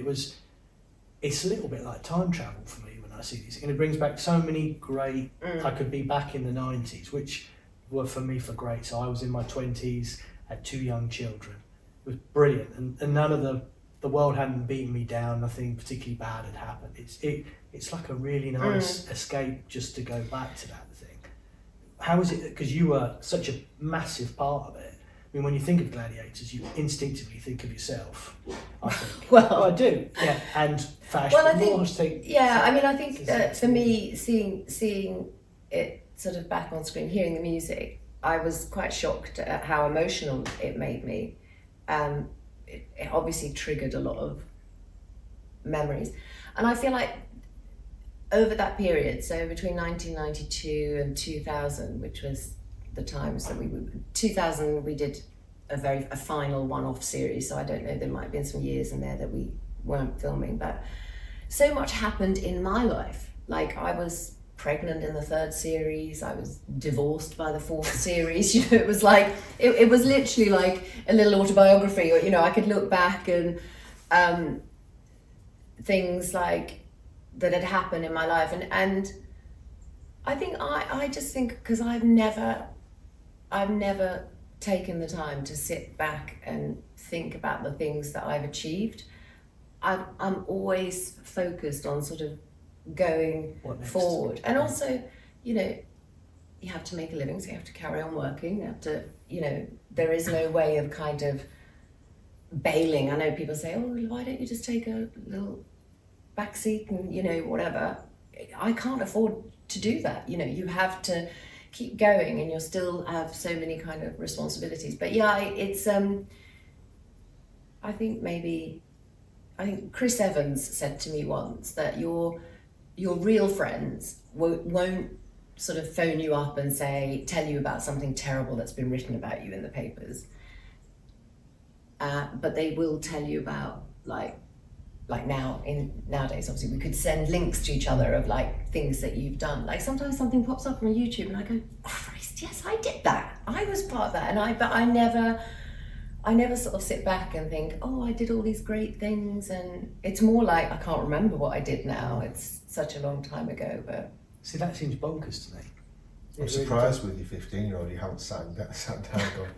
it's a little bit like time travel for me when I see this. And it brings back so many great, I could be back in the 90s, which were for me for great. So I was in my 20s, had 2 young children. It was brilliant, and none of the world hadn't beaten me down. Nothing particularly bad had happened. It's like a really nice escape just to go back to that thing. How is it? Because you were such a massive part of it. I mean, when you think of Gladiators, you instinctively think of yourself. I think. Well, I do. Yeah, and fashion. Well, I think that for me, seeing it sort of back on screen, hearing the music, I was quite shocked at how emotional it made me. It obviously triggered a lot of memories, and I feel like over that period, so between 1992 and 2000, which was the times that 2000 we did a final one-off series, so I don't know, there might have been some years in there that we weren't filming, but so much happened in my life. Like, I was pregnant in the 3rd series, I was divorced by the 4th series. You know, it was like, it was literally like a little autobiography, or, you know, I could look back and things like that had happened in my life, and I think I just think, because I've never taken the time to sit back and think about the things that I've achieved. I'm always focused on sort of going forward, and also, you know, you have to make a living, so you have to carry on working. You have to, you know, there is no way of kind of bailing. I know people say, oh, why don't you just take a little backseat and, you know, whatever. I can't afford to do that. You know, you have to keep going, and you'll still have so many kind of responsibilities. But yeah, it's I think Chris Evans said to me once that your real friends won't sort of phone you up and tell you about something terrible that's been written about you in the papers, but they will tell you about like nowadays, obviously, we could send links to each other of like things that you've done. Like, sometimes something pops up on YouTube and I go, Christ, yes, I did that. I was part of that. But I never sort of sit back and think, oh, I did all these great things. And it's more like, I can't remember what I did now. It's such a long time ago. But see, that seems bonkers to me. I'm surprised with your 15-year-old, you haven't sat down and gone,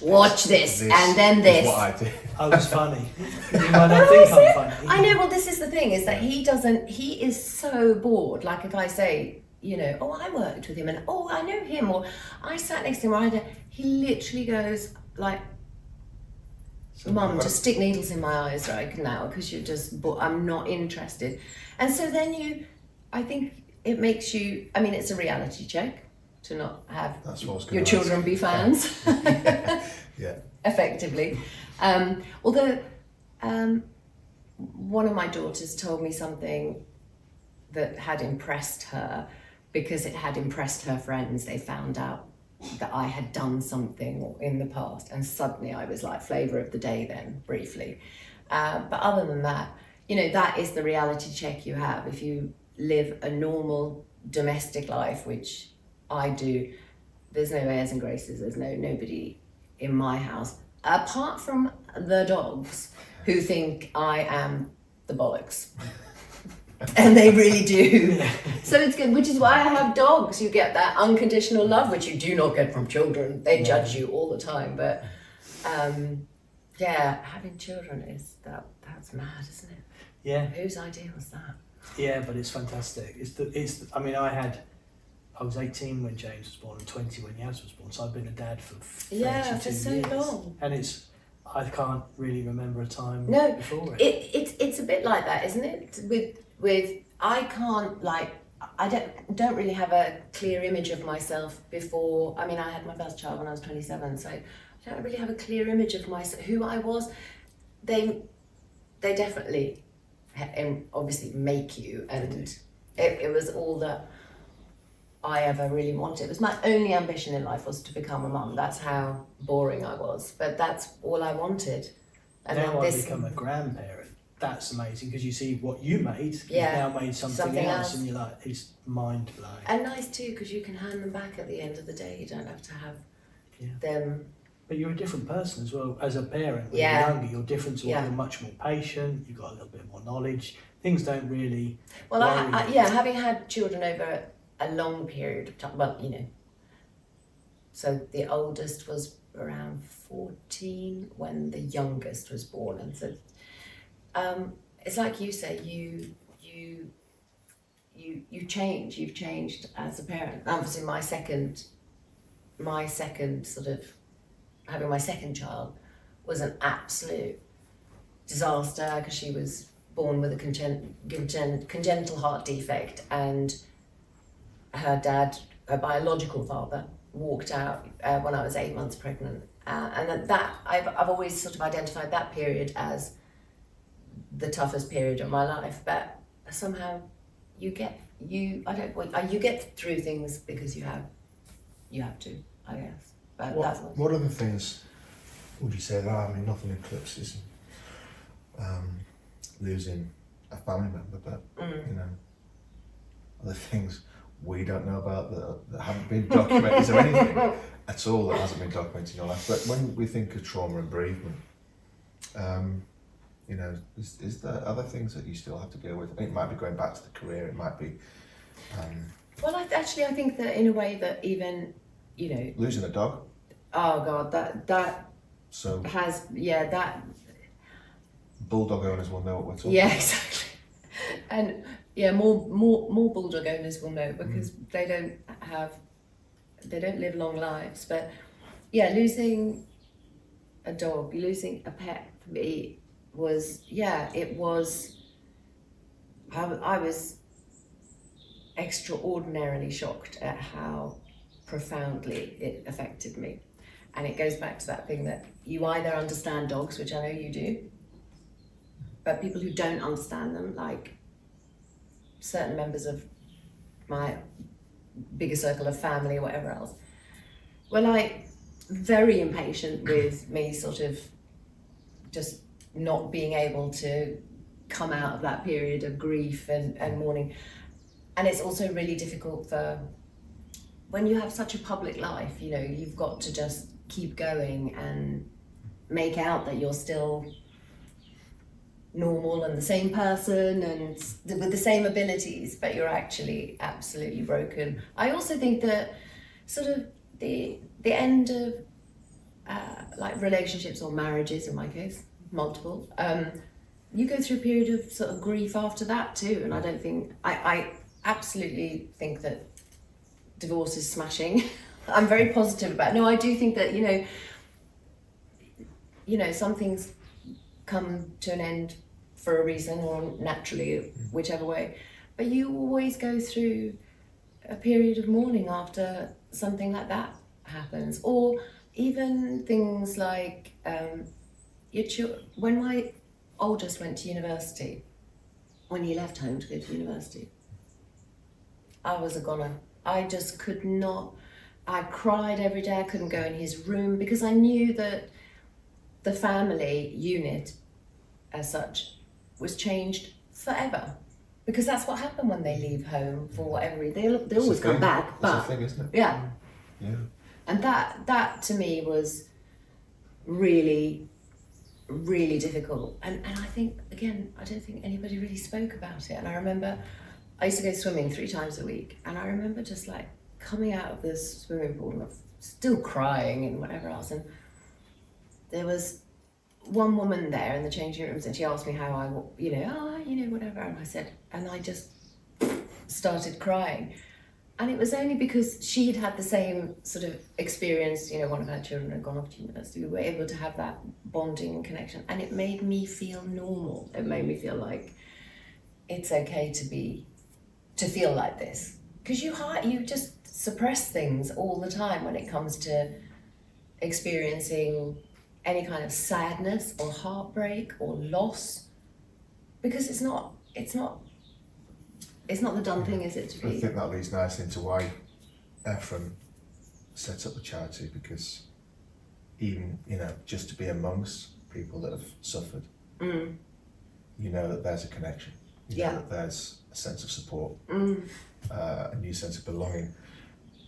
watch this and then this. What I did. I was funny. You might not think I'm funny. I know, well, this is the thing, is that he is so bored. Like, if I say, you know, oh, I worked with him, and oh, I know him, or I sat next to him, he literally goes like, Mum, just stick needles in my eyes right now, because you're just, I'm not interested. And so then I think it makes you, I mean, it's a reality check to not have your children be fans. Yeah. Effectively. Although one of my daughters told me something that had impressed her, because it had impressed her friends. They found out that I had done something in the past, and suddenly I was like flavour of the day then, briefly. But other than that, you know, that is the reality check you have. If you live a normal domestic life, which I do, there's no airs and graces, there's nobody in my house, apart from the dogs, who think I am the bollocks. And they really do. So it's good, which is why I have dogs. You get that unconditional love, which you do not get from children. They judge you all the time. But yeah, having children that's mad, isn't it? Yeah. Whose idea was that? Yeah, but it's fantastic. I mean, I was 18 when James was born and 20 when Yaz was born, so I've been a dad for 32 for so years. long. And I can't really remember a time before it. It's a bit like that, isn't it? With I can't, like, I don't really have a clear image of myself before. I mean, I had my first child when I was 27, so I don't really have a clear image of myself, who I was. They definitely obviously make you, and it was all that I ever really wanted. It was my only ambition in life, was to become a mum. That's how boring I was, but that's all I wanted. And now then I've become a grandparent. That's amazing, because you see what you made, you've now made something else, and you're like, it's mind blowing. And nice too, because you can hand them back at the end of the day. You don't have to have them. But you're a different person as well. As a parent, when you're younger, you're different to what you're much more patient, you've got a little bit more knowledge. Things don't really having had children over a long period of time, well, you know, so the oldest was around 14 when the youngest was born, and so it's like you say, you change. You've changed as a parent. Obviously, my second sort of having my second child was an absolute disaster, because she was born with a congenital heart defect, and her dad, her biological father, walked out when I was 8 months pregnant, and that I've always sort of identified that period as the toughest period of my life. But somehow you get through things because you have to, I guess. But what other things would you say there are? I mean, nothing eclipses losing a family member, but you know, other things we don't know about that haven't been documented. Is there anything at all that hasn't been documented in your life? But when we think of trauma and bereavement, you know, is there other things that you still have to deal with? It might be going back to the career, it might be well, I think that in a way that even, you know, losing a dog. Oh God, that so has that bulldog owners will know what we're talking about. Yeah, exactly. And more bulldog owners will know, because they don't live long lives. But yeah, losing a dog, losing a pet for me was I was extraordinarily shocked at how profoundly it affected me. And it goes back to that thing that you either understand dogs, which I know you do, but people who don't understand them, like certain members of my bigger circle of family or whatever else, were like very impatient with me sort of just not being able to come out of that period of grief and mourning. And it's also really difficult for when you have such a public life, you know, you've got to just keep going and make out that you're still normal and the same person and with the same abilities, but you're actually absolutely broken. I also think that sort of the end of like relationships or marriages, in my case, multiple, you go through a period of sort of grief after that too. And I don't think, I absolutely think that divorce is smashing. I'm very positive about it. No, I do think that, you know, some things come to an end for a reason, or naturally, whichever way. But you always go through a period of mourning after something like that happens. Or even things like, when my oldest went to university, when he left home to go to university, I was a goner. I just could not. I cried every day. I couldn't go in his room because I knew that the family unit as such was changed forever. Because that's what happened when they leave home for whatever reason. They always come back, but That's a thing, isn't it? yeah. Yeah. And that to me was really, really difficult. And I think, again, I don't think anybody really spoke about it. And I remember I used to go swimming 3 times a week, and I remember just like coming out of this swimming pool and still crying and whatever else. And there was one woman there in the changing rooms, and she asked me how I, whatever. And I said, and I just started crying. And it was only because she had had the same sort of experience, one of her children had gone off to university. We were able to have that bonding connection, and it made me feel normal. It made me feel like it's okay to feel like this. Because you just suppress things all the time when it comes to experiencing any kind of sadness or heartbreak or loss, because it's not the done thing, is it, to be? I think that leads nicely into why Ephraim set up the charity, because even, just to be amongst people that have suffered, you know that there's a connection. You know that there's a sense of support, a new sense of belonging,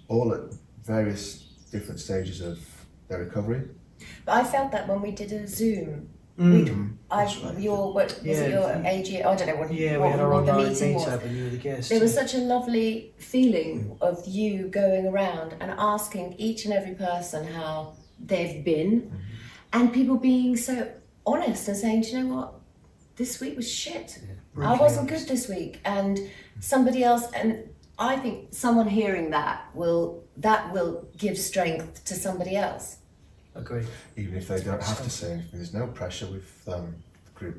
all at various different stages of their recovery. But I felt that when we did a Zoom. Right. Your AG? I don't know what. Yeah, what, we had our what the online meeting was. meetup and you were the guest. There was such a lovely feeling of you going around and asking each and every person how they've been, and people being so honest and saying, do you know what, this week was shit. I wasn't good this week, and somebody else, and I think someone hearing that will give strength to somebody else. Agree. Even if they don't have to say anything, there's no pressure with the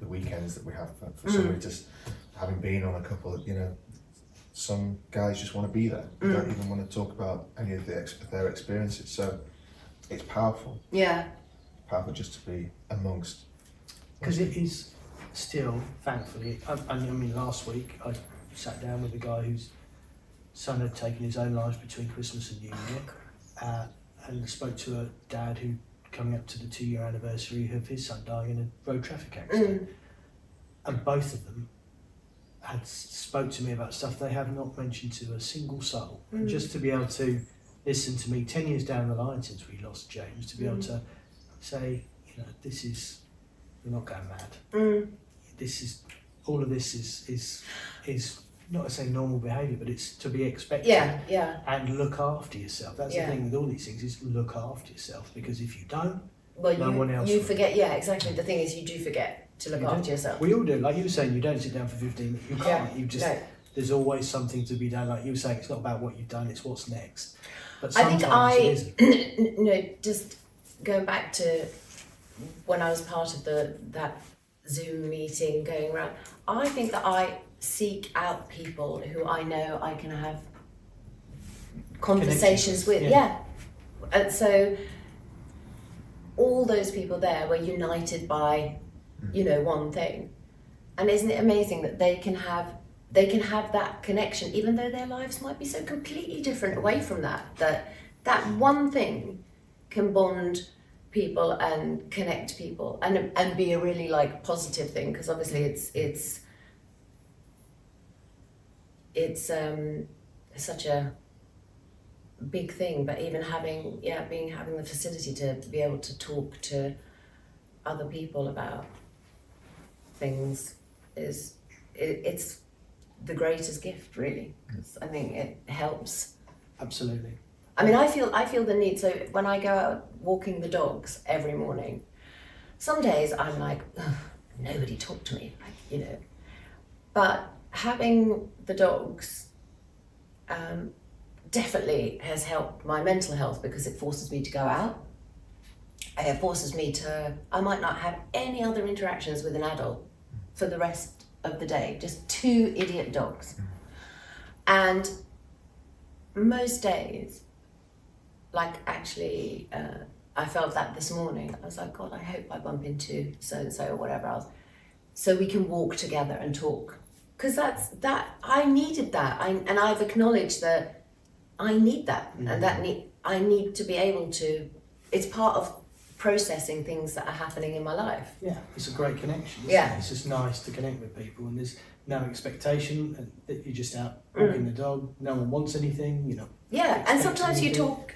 weekends that we have for somebody just having been on a couple of, some guys just want to be there. They don't even want to talk about any of their experiences. So it's powerful. Yeah. Powerful just to be amongst. Because it is still, thankfully, I mean, last week I sat down with a guy whose son had taken his own life between Christmas and New Year, and spoke to a dad who, coming up to the 2-year anniversary of his son dying in a road traffic accident. And both of them had spoke to me about stuff they have not mentioned to a single soul. And just to be able to listen to me 10 years down the line since we lost James, to be able to say, this is, we're not going mad. This is, all of this is not to say normal behaviour, but it's to be expected. Yeah. And look after yourself. That's the thing with all these things, is look after yourself, because if you don't, no one else you will. forget. Yeah, exactly. The thing is, you do forget to look after yourself. We all do. Like you were saying, you don't sit down for 15 minutes. You can't. Yeah, You just. no. There's always something to be done. Like you were saying, it's not about what you've done; it's what's next. But I think sometimes it isn't. just going back to when I was part of that Zoom meeting going around, I think that I seek out people who I know I can have conversations with. Yeah. And so all those people there were united by, one thing. And isn't it amazing that they can have that connection, even though their lives might be so completely different away from that one thing can bond people and connect people and be a really positive thing, because obviously it's such a big thing, but even having the facility to be able to talk to other people about things it's the greatest gift, really. I think it helps. Absolutely. I mean, I feel the need. So when I go out walking the dogs every morning, some days I'm like, nobody talk to me, But having the dogs definitely has helped my mental health, because it forces me to go out. It forces me to. I might not have any other interactions with an adult for the rest of the day. Just 2 idiot dogs, and most days. I felt that this morning. I was like, God, I hope I bump into so-and-so or whatever else, so we can walk together and talk. Because I needed that. And I've acknowledged that I need that. And I need to be able to, it's part of processing things that are happening in my life. Yeah, it's a great connection. Yeah. It's just nice to connect with people, and there's no expectation that you're just out walking the dog. No one wants anything, you know. Yeah, and sometimes you talk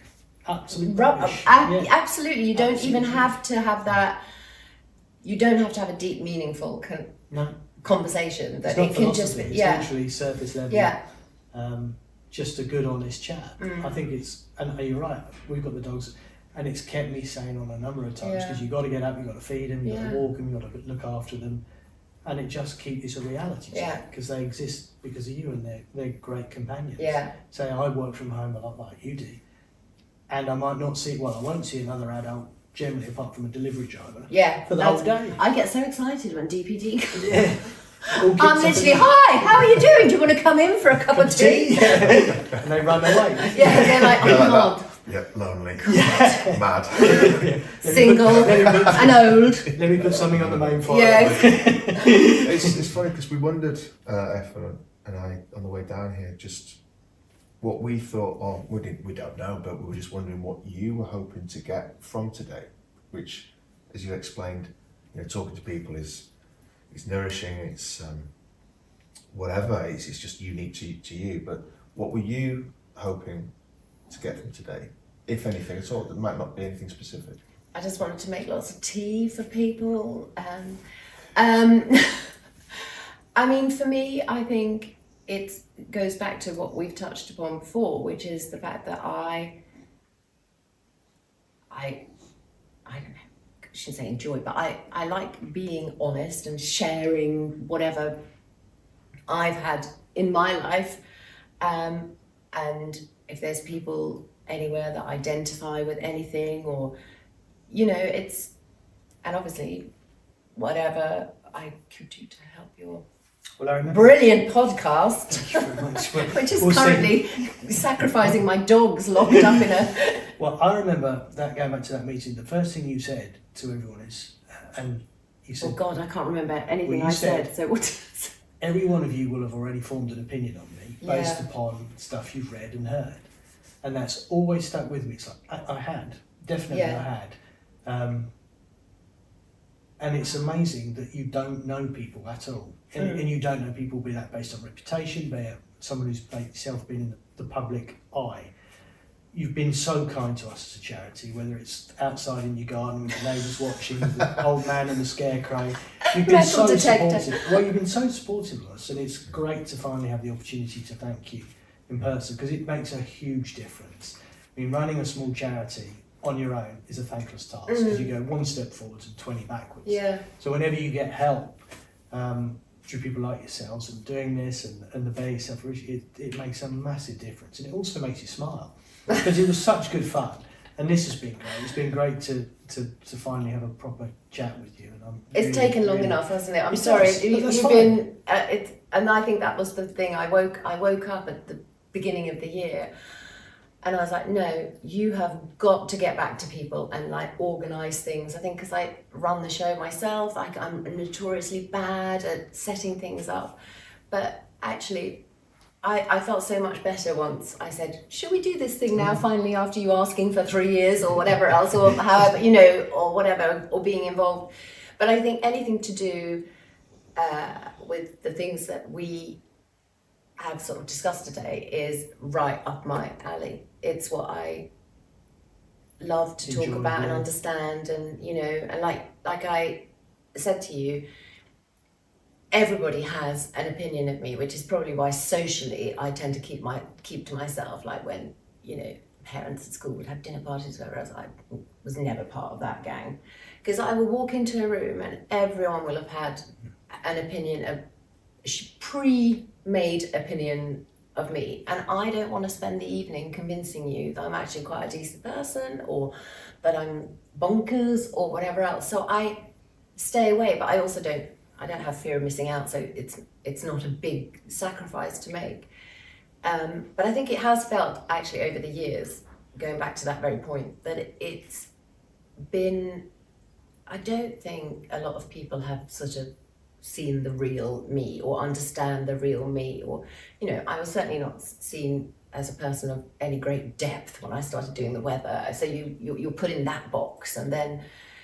Absolutely. absolutely. You don't even Absolutely. have to have that. You don't have to have a deep, meaningful No, conversation. That it's not it can just philosophy. be. It's literally surface level. Yeah. Just a good, honest chat. Mm. I think it's, and you're right. We've got the dogs, and it's kept me sane on a number of times, Yeah. because you've got to get up, you've got to feed them, you've got Yeah. to walk them, you've got to look after them, and it just keeps it's a reality check, Yeah. because they exist because of you, and they're great companions. Yeah. Say I work from home a lot like you do, and I might not see, well, I won't see another adult generally apart from a delivery driver Yeah. for the whole day. I get so excited when DPD comes. Yeah. All kids I'm up literally, in- hi, how are you doing? Do you want to come in for a cup of tea? and they run away. Yeah, they're like, oh They're like God, that. Yep, lonely. Yeah. Mad. single and old. Let me put something on the main fire. Yeah. It's funny because we wondered, Effa and I, on the way down here, just what we thought, or we don't know, but we were just wondering what you were hoping to get from today, which, as you explained, you know, talking to people is nourishing, it's whatever, it's just unique to you. But what were you hoping to get from today, if anything at all? There might not be anything specific. I just wanted to make lots of tea for people. I mean, for me, I think it goes back to what we've touched upon before, which is the fact that I don't know, I shouldn't say enjoy, but I like being honest and sharing whatever I've had in my life. And if there's people anywhere that identify with anything, or, you know, and obviously whatever I could do to help your Well, I remember. brilliant podcast, Thank you very much. Well, which is we'll see. currently sacrificing my dogs locked up in a... Well, I remember that going back to that meeting. The first thing you said to everyone is, and you Oh said, God, I can't remember anything Well, you I said- said. So what? every one of you will have already formed an opinion on me based Yeah. upon stuff you've read and heard, and that's always stuck with me. It's like I had, definitely Yeah. I had, and it's amazing that you don't know people at all, and you don't know people be that based on reputation, be it someone who's yourself been in the public eye. You've been so kind to us as a charity, whether it's outside in your garden with the neighbours watching, the old man and the scarecrow. You've been Metal so detector. supportive. Well, you've been so supportive of us, and it's great to finally have the opportunity to thank you in person, because it makes a huge difference. I mean, running a small charity on your own is a thankless task, because you go one step forwards and 20 backwards. Yeah. So whenever you get help through people like yourselves and doing this and the Bear Yourself, it makes a massive difference, and it also makes you smile, because it was such good fun, and this has been great. It's been great to finally have a proper chat with you, and It's really, taken long really- enough, hasn't it? I'm It sorry. does, but that's You've fine. been, and I think that was the thing. I woke up at the beginning of the year, and I was like, no, you have got to get back to people and like organise things. I think because I run the show myself, I'm notoriously bad at setting things up, but actually, I felt so much better once I said, should we do this thing now finally, after you asking for 3 years or whatever else, or however, you know, or whatever, or being involved. But I think anything to do with the things that we have sort of discussed today is right up my alley. It's what I love to talk Enjoy, about and yeah. understand, and, you know, and like I said to you, everybody has an opinion of me, which is probably why socially I tend to keep to myself. Like when, you know, parents at school would have dinner parties, whereas I was never part of that gang, because I will walk into a room and everyone will have had an opinion, a pre-made opinion of me, and I don't want to spend the evening convincing you that I'm actually quite a decent person, or that I'm bonkers, or whatever else. So I stay away, but I also don't have fear of missing out, so it's not a big sacrifice to make. But I think it has felt actually over the years, going back to that very point, that it's been, I don't think a lot of people have sort of seen the real me or understand the real me, or, you know, I was certainly not seen as a person of any great depth when I started doing the weather. So you're put in that box, and then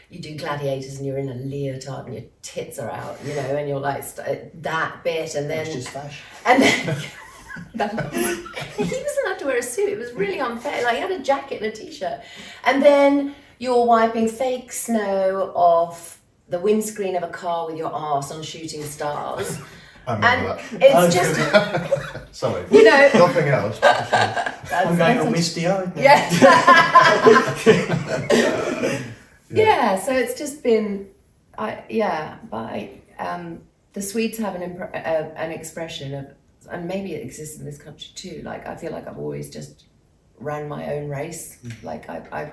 you do Gladiators and you're in a leotard and your tits are out, you know, and you're like that bit, and then It's just fashion. and then he doesn't have to wear a suit. It was really unfair. Like, he had a jacket and a t-shirt, and then you're wiping fake snow off the windscreen of a car with your arse on shooting stars. I remember And that. it's just, Sorry. you know, Nothing else. I'm going all misty-eyed now. yeah. Yeah, so it's just been, the Swedes have an expression of, and maybe it exists in this country too, like, I feel like I've always just ran my own race. Like, I've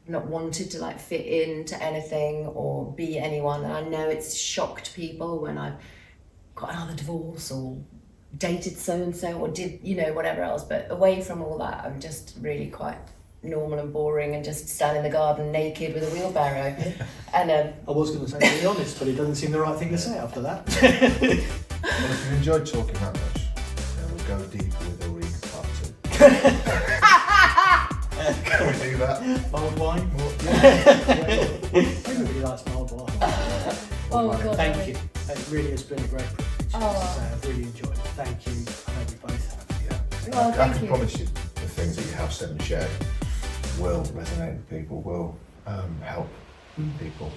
not wanted to like fit into anything or be anyone, and I know it's shocked people when I've got another divorce or dated so-and-so or did, you know, whatever else, but away from all that, I'm just really quite normal and boring and just stand in the garden naked with a wheelbarrow. And I was going to say, to be honest, but it doesn't seem the right thing to say after that. Well, if you enjoyed talking that much, we'll go deeper with Ulrika part 2. Can we do that? Mulled wine? Everybody likes mulled wine. oh god, Thank you. It really has been a great privilege. Oh. I've really enjoyed it. Thank you. I hope you both have. Yeah. Well, I thank can you. promise you the things that you have said and shared will resonate with people, will help people.